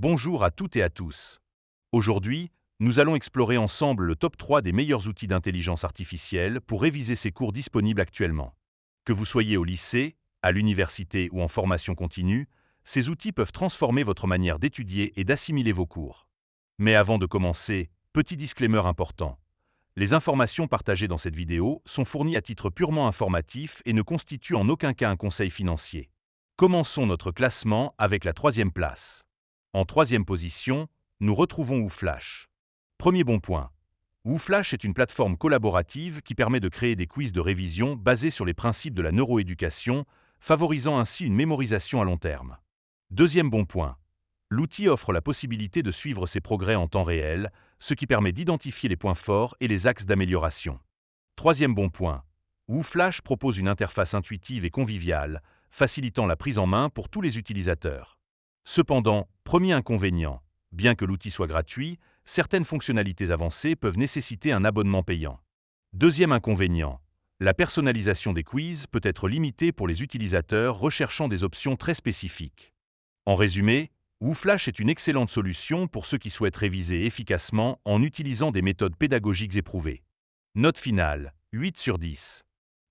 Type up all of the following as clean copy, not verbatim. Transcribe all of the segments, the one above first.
Bonjour à toutes et à tous. Aujourd'hui, nous allons explorer ensemble le top 3 des meilleurs outils d'intelligence artificielle pour réviser ces cours disponibles actuellement. Que vous soyez au lycée, à l'université ou en formation continue, ces outils peuvent transformer votre manière d'étudier et d'assimiler vos cours. Mais avant de commencer, petit disclaimer important. Les informations partagées dans cette vidéo sont fournies à titre purement informatif et ne constituent en aucun cas un conseil financier. Commençons notre classement avec la troisième place. En troisième position, nous retrouvons Wooflash. Premier bon point. Wooflash est une plateforme collaborative qui permet de créer des quiz de révision basés sur les principes de la neuroéducation, favorisant ainsi une mémorisation à long terme. Deuxième bon point. L'outil offre la possibilité de suivre ses progrès en temps réel, ce qui permet d'identifier les points forts et les axes d'amélioration. Troisième bon point. Wooflash propose une interface intuitive et conviviale, facilitant la prise en main pour tous les utilisateurs. Cependant, premier inconvénient, bien que l'outil soit gratuit, certaines fonctionnalités avancées peuvent nécessiter un abonnement payant. Deuxième inconvénient, la personnalisation des quiz peut être limitée pour les utilisateurs recherchant des options très spécifiques. En résumé, Wooflash est une excellente solution pour ceux qui souhaitent réviser efficacement en utilisant des méthodes pédagogiques éprouvées. Note finale, 8 sur 10.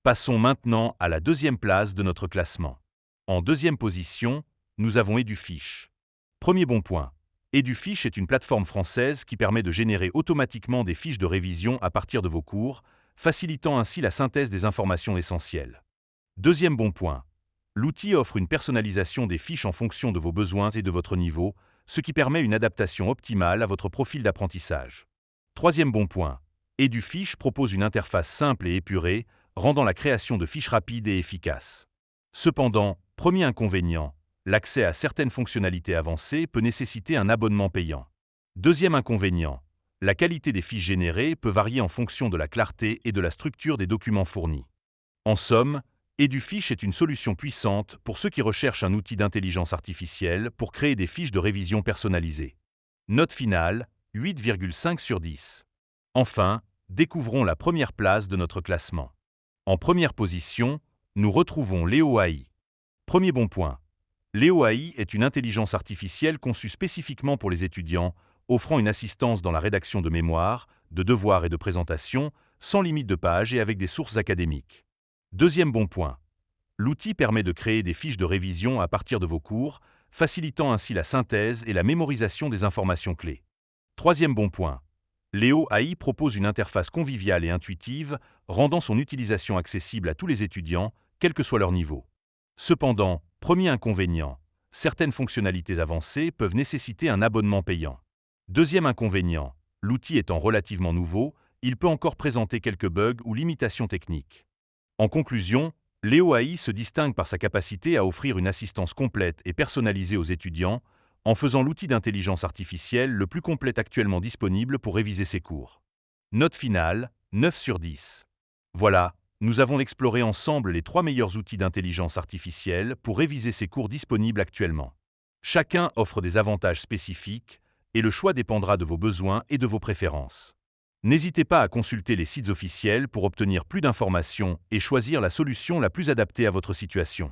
Passons maintenant à la deuxième place de notre classement. En deuxième position, nous avons Edufish. Premier bon point. Edufish est une plateforme française qui permet de générer automatiquement des fiches de révision à partir de vos cours, facilitant ainsi la synthèse des informations essentielles. Deuxième bon point. L'outil offre une personnalisation des fiches en fonction de vos besoins et de votre niveau, ce qui permet une adaptation optimale à votre profil d'apprentissage. Troisième bon point. Edufish propose une interface simple et épurée, rendant la création de fiches rapide et efficace. Cependant, premier inconvénient, l'accès à certaines fonctionnalités avancées peut nécessiter un abonnement payant. Deuxième inconvénient, la qualité des fiches générées peut varier en fonction de la clarté et de la structure des documents fournis. En somme, Edufish est une solution puissante pour ceux qui recherchent un outil d'intelligence artificielle pour créer des fiches de révision personnalisées. Note finale, 8,5 sur 10. Enfin, découvrons la première place de notre classement. En première position, nous retrouvons Leo AI. Premier bon point. Leo AI est une intelligence artificielle conçue spécifiquement pour les étudiants, offrant une assistance dans la rédaction de mémoires, de devoirs et de présentations, sans limite de page et avec des sources académiques. Deuxième bon point. L'outil permet de créer des fiches de révision à partir de vos cours, facilitant ainsi la synthèse et la mémorisation des informations clés. Troisième bon point. Leo AI propose une interface conviviale et intuitive, rendant son utilisation accessible à tous les étudiants, quel que soit leur niveau. Cependant, premier inconvénient, certaines fonctionnalités avancées peuvent nécessiter un abonnement payant. Deuxième inconvénient, l'outil étant relativement nouveau, il peut encore présenter quelques bugs ou limitations techniques. En conclusion, Leo AI se distingue par sa capacité à offrir une assistance complète et personnalisée aux étudiants, en faisant l'outil d'intelligence artificielle le plus complet actuellement disponible pour réviser ses cours. Note finale, 9 sur 10. Voilà, nous avons exploré ensemble les 3 meilleurs outils d'intelligence artificielle pour réviser ces cours disponibles actuellement. Chacun offre des avantages spécifiques, et le choix dépendra de vos besoins et de vos préférences. N'hésitez pas à consulter les sites officiels pour obtenir plus d'informations et choisir la solution la plus adaptée à votre situation.